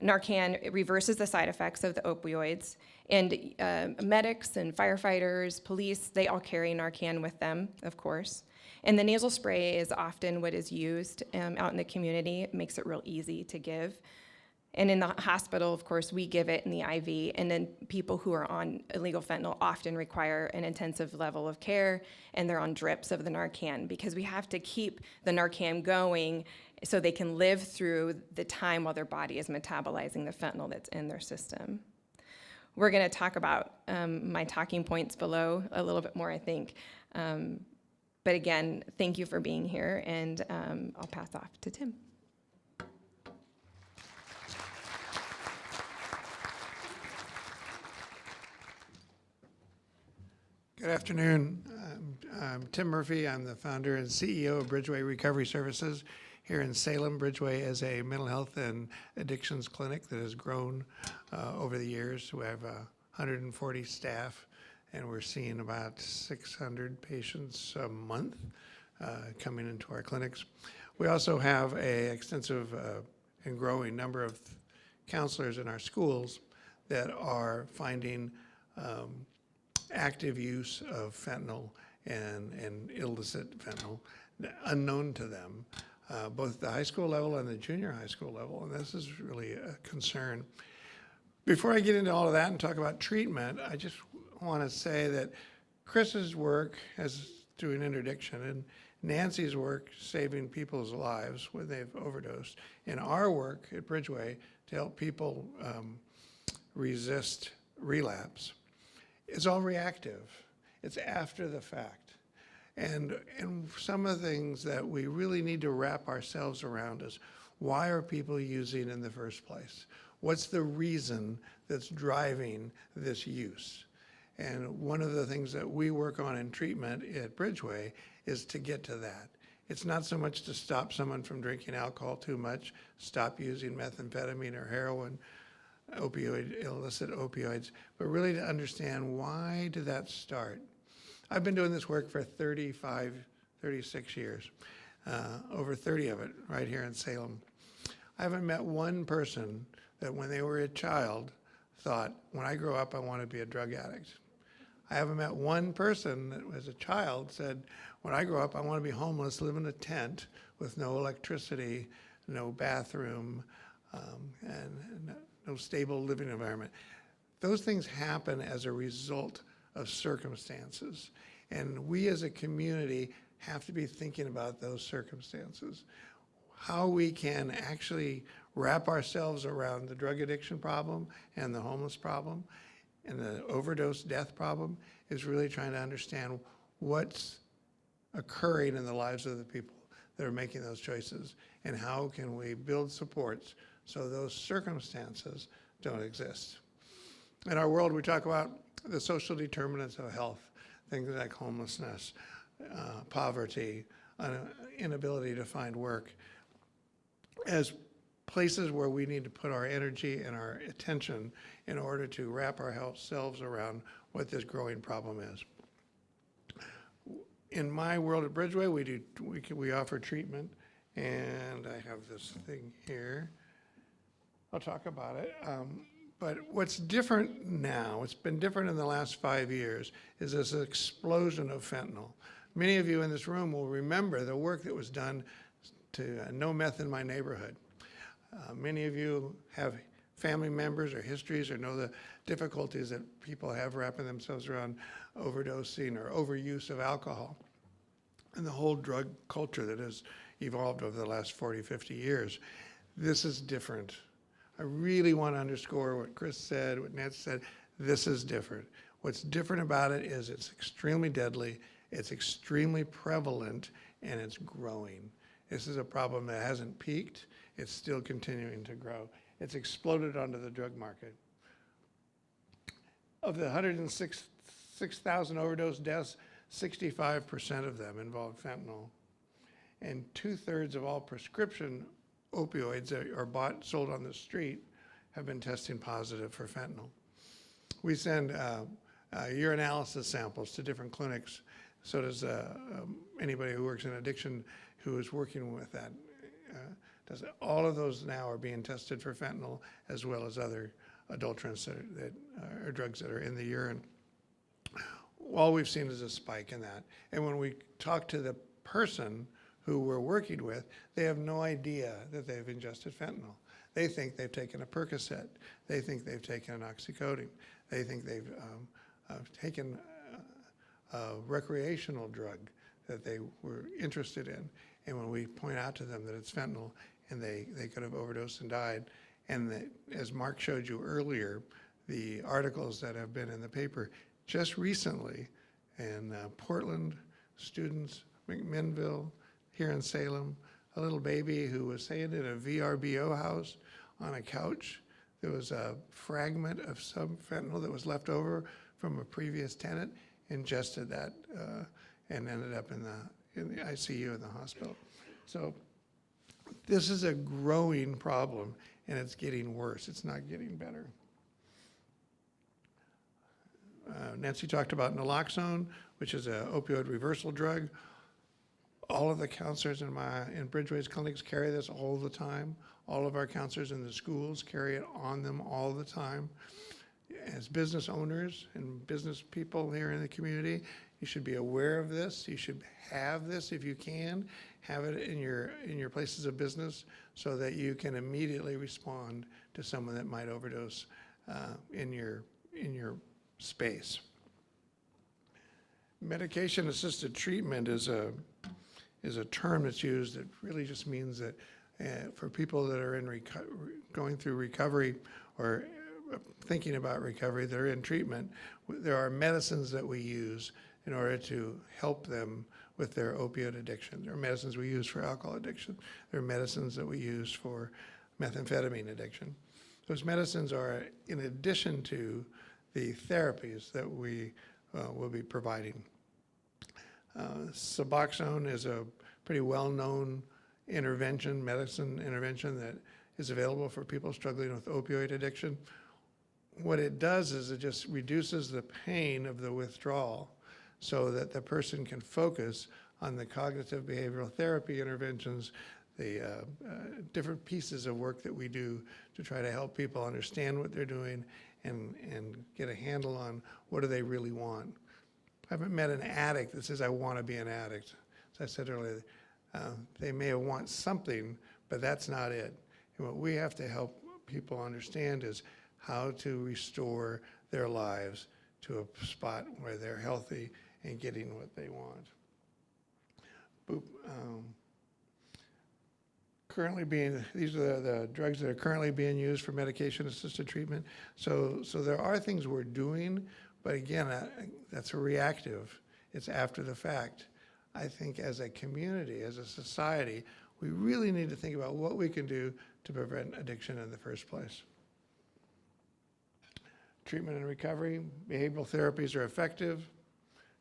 S8: Narcan reverses the side effects of the opioids, and medics and firefighters, police, they all carry Narcan with them, of course. And the nasal spray is often what is used out in the community. It makes it real easy to give. And in the hospital, of course, we give it in the IV, and then people who are on illegal fentanyl often require an intensive level of care, and they're on drips of the Narcan, because we have to keep the Narcan going so they can live through the time while their body is metabolizing the fentanyl that's in their system. We're going to talk about my talking points below a little bit more, I think. But again, thank you for being here, and I'll pass off to Tim.
S9: Good afternoon. I'm Tim Murphy. I'm the founder and CEO of Bridgeway Recovery Services here in Salem. Bridgeway is a mental health and addictions clinic that has grown over the years. We have 140 staff, and we're seeing about 600 patients a month coming into our clinics. We also have an extensive and growing number of counselors in our schools that are finding active use of fentanyl and illicit fentanyl unknown to them, both at the high school level and the junior high school level, and this is really a concern. Before I get into all of that and talk about treatment, I just want to say that Chris's work as doing interdiction and Nancy's work saving people's lives when they've overdosed, and our work at Bridgeway to help people resist relapse, it's all reactive. It's after the fact. And some of the things that we really need to wrap ourselves around is, why are people using in the first place? What's the reason that's driving this use? And one of the things that we work on in treatment at Bridgeway is to get to that. It's not so much to stop someone from drinking alcohol too much, stop using methamphetamine or heroin, illicit opioids, but really to understand, why did that start? I've been doing this work for 36 years, over 30 of it right here in Salem. I haven't met one person that when they were a child thought, when I grow up, I want to be a drug addict. I haven't met one person that as a child said, when I grow up, I want to be homeless, live in a tent with no electricity, no bathroom, and no stable living environment. Those things happen as a result of circumstances. And we as a community have to be thinking about those circumstances. How we can actually wrap ourselves around the drug addiction problem and the homeless problem and the overdose death problem is really trying to understand what's occurring in the lives of the people that are making those choices, and how can we build supports so those circumstances don't exist. In our world, we talk about the social determinants of health, things like homelessness, poverty, inability to find work, as places where we need to put our energy and our attention in order to wrap ourselves around what this growing problem is. In my world at Bridgeway, we offer treatment, and I have this thing here. I'll talk about it. But what's different now, it's been different in the last 5 years, is this explosion of fentanyl. Many of you in this room will remember the work that was done to No Meth in My Neighborhood. Many of you have family members or histories or know the difficulties that people have wrapping themselves around overdosing or overuse of alcohol, and the whole drug culture that has evolved over the last 40, 50 years. This is different. I really want to underscore what Chris said, what Nancy said. This is different. What's different about it is it's extremely deadly, it's extremely prevalent, and it's growing. This is a problem that hasn't peaked. It's still continuing to grow. It's exploded onto the drug market. Of the 106,000 overdose deaths, 65% of them involve fentanyl. And 2/3 of all prescription opioids that are sold on the street have been testing positive for fentanyl. We send urinalysis samples to different clinics. So does anybody who works in addiction who is working with that. All of those now are being tested for fentanyl, as well as other adulterants that are drugs that are in the urine. All we've seen is a spike in that. And when we talk to the person who we're working with, they have no idea that they've ingested fentanyl. They think they've taken a Percocet. They think they've taken an oxycodone. They think they've taken a recreational drug that they were interested in. And when we point out to them that it's fentanyl, and they could have overdosed and died, and that, as Mark showed you earlier, the articles that have been in the paper just recently in Portland, students, McMinnville, here in Salem, a little baby who was staying in a VRBO house on a couch. There was a fragment of some fentanyl that was left over from a previous tenant, ingested that, and ended up in the ICU in the hospital. So this is a growing problem, and it's getting worse. It's not getting better. Nancy talked about naloxone, which is an opioid reversal drug. All of the counselors in Bridgeway's clinics carry this all the time. All of our counselors in the schools carry it on them all the time. As business owners and business people here in the community, you should be aware of this. You should have this if you can. Have it in your places of business so that you can immediately respond to someone that might overdose in your space. Medication-assisted treatment is a term that's used that really just means that for people that are going through recovery or thinking about recovery, that are in treatment, there are medicines that we use in order to help them with their opioid addiction. There are medicines we use for alcohol addiction. There are medicines that we use for methamphetamine addiction. Those medicines are in addition to the therapies that we will be providing. Suboxone is a pretty well-known medicine intervention that is available for people struggling with opioid addiction. What it does is it just reduces the pain of the withdrawal so that the person can focus on the cognitive behavioral therapy interventions, the different pieces of work that we do to try to help people understand what they're doing and get a handle on what do they really want. I haven't met an addict that says, I want to be an addict. As I said earlier, they may want something, but that's not it. And what we have to help people understand is how to restore their lives to a spot where they're healthy and getting what they want. These are the drugs that are currently being used for medication-assisted treatment. So there are things we're doing, but again, that's a reactive. It's after the fact. I think as a community, as a society, we really need to think about what we can do to prevent addiction in the first place. Treatment and recovery, behavioral therapies are effective.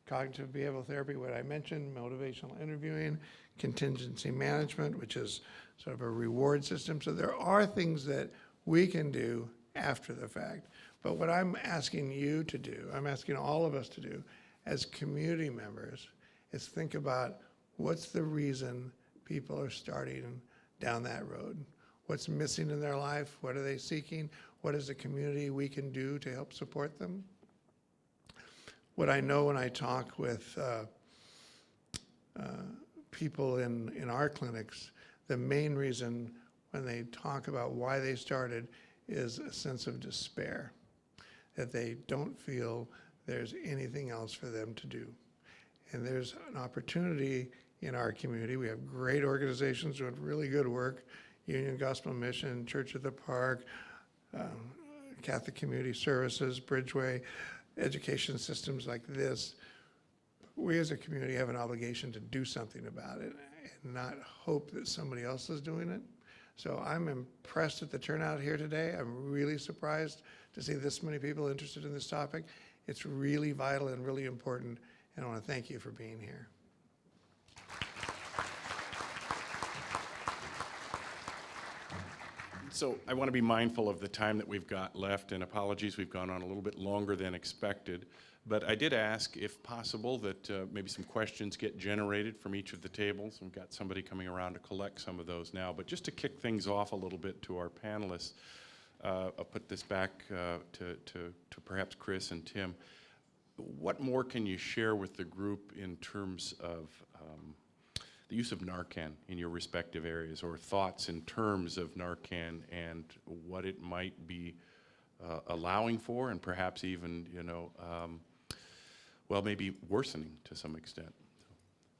S9: Cognitive behavioral therapy, what I mentioned, motivational interviewing, contingency management, which is sort of a reward system. So there are things that we can do after the fact. But what I'm asking you to do, I'm asking all of us to do as community members, is think about what's the reason people are starting down that road. What's missing in their life? What are they seeking? What is the community we can do to help support them? What I know when I talk with people in our clinics, the main reason when they talk about why they started is a sense of despair, that they don't feel there's anything else for them to do. And there's an opportunity in our community. We have great organizations doing really good work, Union Gospel Mission, Church of the Park, Catholic Community Services, Bridgeway, education systems like this. We as a community have an obligation to do something about it and not hope that somebody else is doing it. So I'm impressed at the turnout here today. I'm really surprised to see this many people interested in this topic. It's really vital and really important, and I want to thank you for being here.
S6: So I want to be mindful of the time that we've got left, and apologies, we've gone on a little bit longer than expected. But I did ask, if possible, that maybe some questions get generated from each of the tables. We've got somebody coming around to collect some of those now. But just to kick things off a little bit to our panelists, I'll put this back to perhaps Chris and Tim. What more can you share with the group in terms of the use of Narcan in your respective areas, or thoughts in terms of Narcan and what it might be allowing for, and perhaps even, well, maybe worsening to some extent.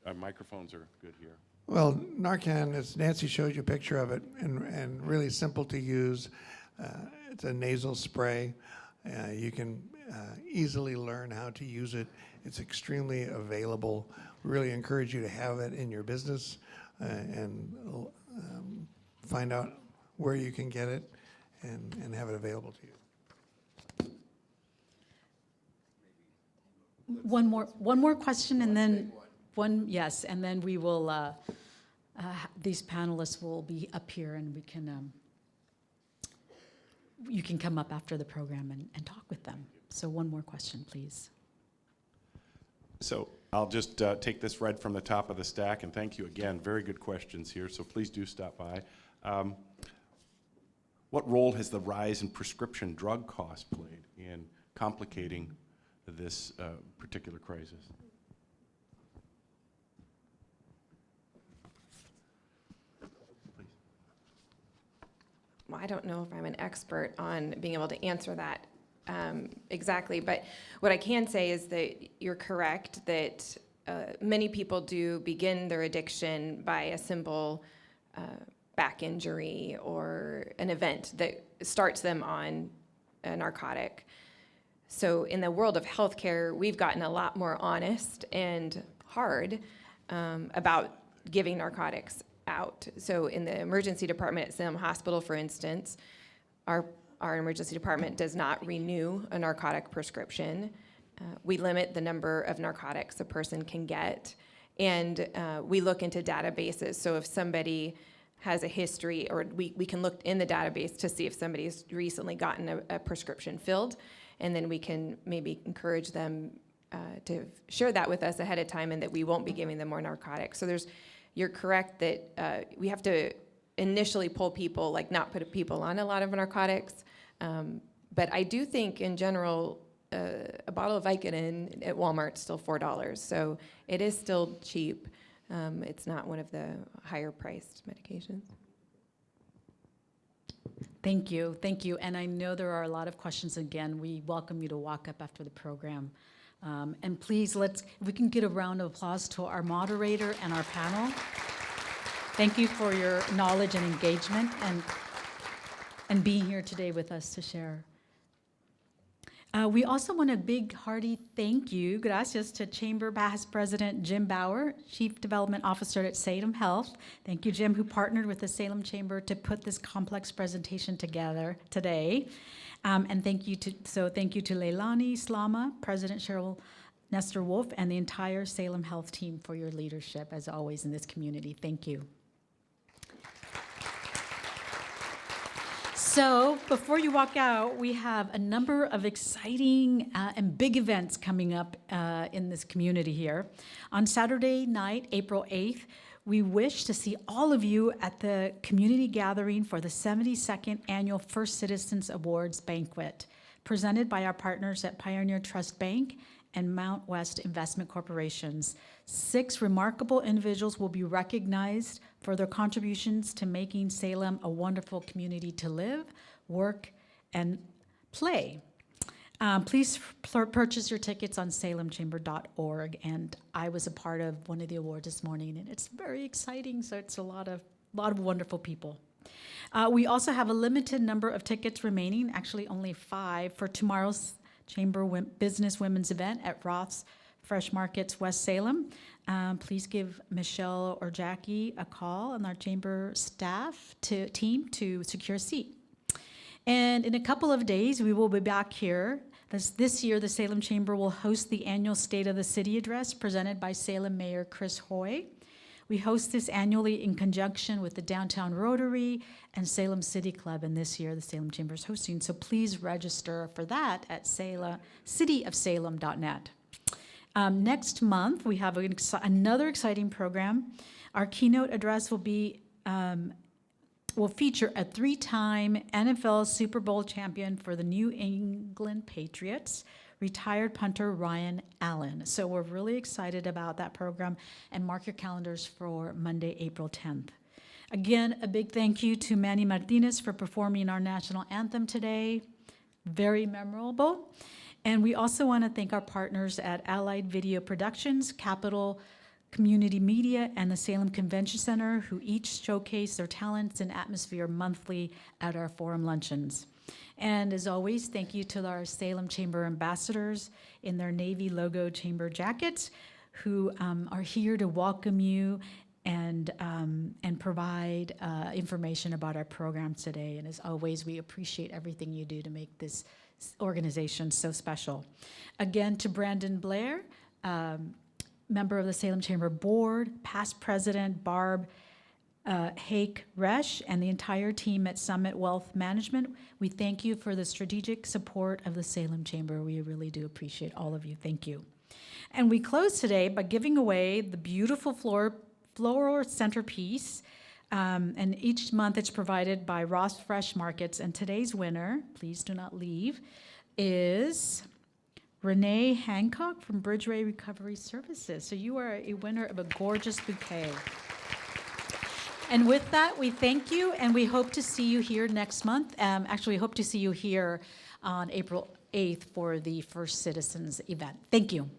S6: Our microphones are good here.
S9: Well, Narcan, as Nancy showed you a picture of it, and really simple to use. It's a nasal spray. You can easily learn how to use it. It's extremely available. We really encourage you to have it in your business and find out where you can get it and have it available to you.
S1: One more question, and then yes, and then we will. These panelists will be up here, and we can. You can come up after the program and talk with them. So one more question, please.
S6: So I'll just take this right from the top of the stack, and thank you again. Very good questions here, so please do stop by. What role has the rise in prescription drug costs played in complicating this particular crisis?
S8: Well, I don't know if I'm an expert on being able to answer that exactly, but what I can say is that you're correct that many people do begin their addiction by a simple back injury or an event that starts them on a narcotic. So in the world of healthcare, we've gotten a lot more honest and hard about giving narcotics out. So in the emergency department at Salem Hospital, for instance, our emergency department does not renew a narcotic prescription. We limit the number of narcotics a person can get, and we look into databases. So if somebody has a history, or we can look in the database to see if somebody's recently gotten a prescription filled, and then we can maybe encourage them to share that with us ahead of time, and that we won't be giving them more narcotics. So you're correct that we have to initially pull people, like not put people on a lot of narcotics. But I do think in general, a bottle of Vicodin at Walmart is still $4. So it is still cheap. It's not one of the higher priced medications.
S1: Thank you. And I know there are a lot of questions. Again, we welcome you to walk up after the program. And please, if we can get a round of applause to our moderator and our panel. Thank you for your knowledge and engagement and being here today with us to share. We also want a big, hearty thank you, gracias, to Chamber Past President Jim Bauer, Chief Development Officer at Salem Health. Thank you, Jim, who partnered with the Salem Chamber to put this complex presentation together today. And thank you to Leilani Slama, President Cheryl Nestor Wolf, and the entire Salem Health team for your leadership, as always, in this community. Thank you. So before you walk out, we have a number of exciting and big events coming up in this community here. On Saturday night, April 8th, we wish to see all of you at the community gathering for the 72nd Annual First Citizens Awards Banquet, presented by our partners at Pioneer Trust Bank and Mount West Investment Corporations. 6 remarkable individuals will be recognized for their contributions to making Salem a wonderful community to live, work, and play. Please purchase your tickets on salemchamber.org, and I was a part of one of the awards this morning, and it's very exciting, so it's a lot of wonderful people. We also have a limited number of tickets remaining, actually only 5, for tomorrow's Chamber Business Women's event at Roth's Fresh Markets West Salem. Please give Michelle or Jackie a call and our Chamber staff team to secure a seat. And in a couple of days, we will be back here. This year, the Salem Chamber will host the annual State of the City address presented by Salem Mayor Chris Hoy. We host this annually in conjunction with the Downtown Rotary and Salem City Club, and this year the Salem Chamber is hosting. So please register for that at cityofsalem.net. Next month, we have another exciting program. Our keynote address will feature a 3-time NFL Super Bowl champion for the New England Patriots, retired punter Ryan Allen. So we're really excited about that program, and mark your calendars for Monday, April 10th. Again, a big thank you to Manny Martinez for performing our national anthem today. Very memorable. And we also want to thank our partners at Allied Video Productions, Capital Community Media, and the Salem Convention Center, who each showcase their talents and atmosphere monthly at our forum luncheons. And as always, thank you to our Salem Chamber ambassadors in their Navy logo chamber jackets, who are here to welcome you and provide information about our programs today. And as always, we appreciate everything you do to make this organization so special. Again, to Brandon Blair, member of the Salem Chamber Board, past president Barb Hake Resch, and the entire team at Summit Wealth Management, we thank you for the strategic support of the Salem Chamber. We really do appreciate all of you. Thank you. And we close today by giving away the beautiful floral centerpiece, and each month it's provided by Ross Fresh Markets. And today's winner, please do not leave, is Renee Hancock from Bridgeway Recovery Services. So you are a winner of a gorgeous bouquet. And with that, we thank you, and we hope to see you here next month. Actually, we hope to see you here on April 8th for the First Citizens event. Thank you.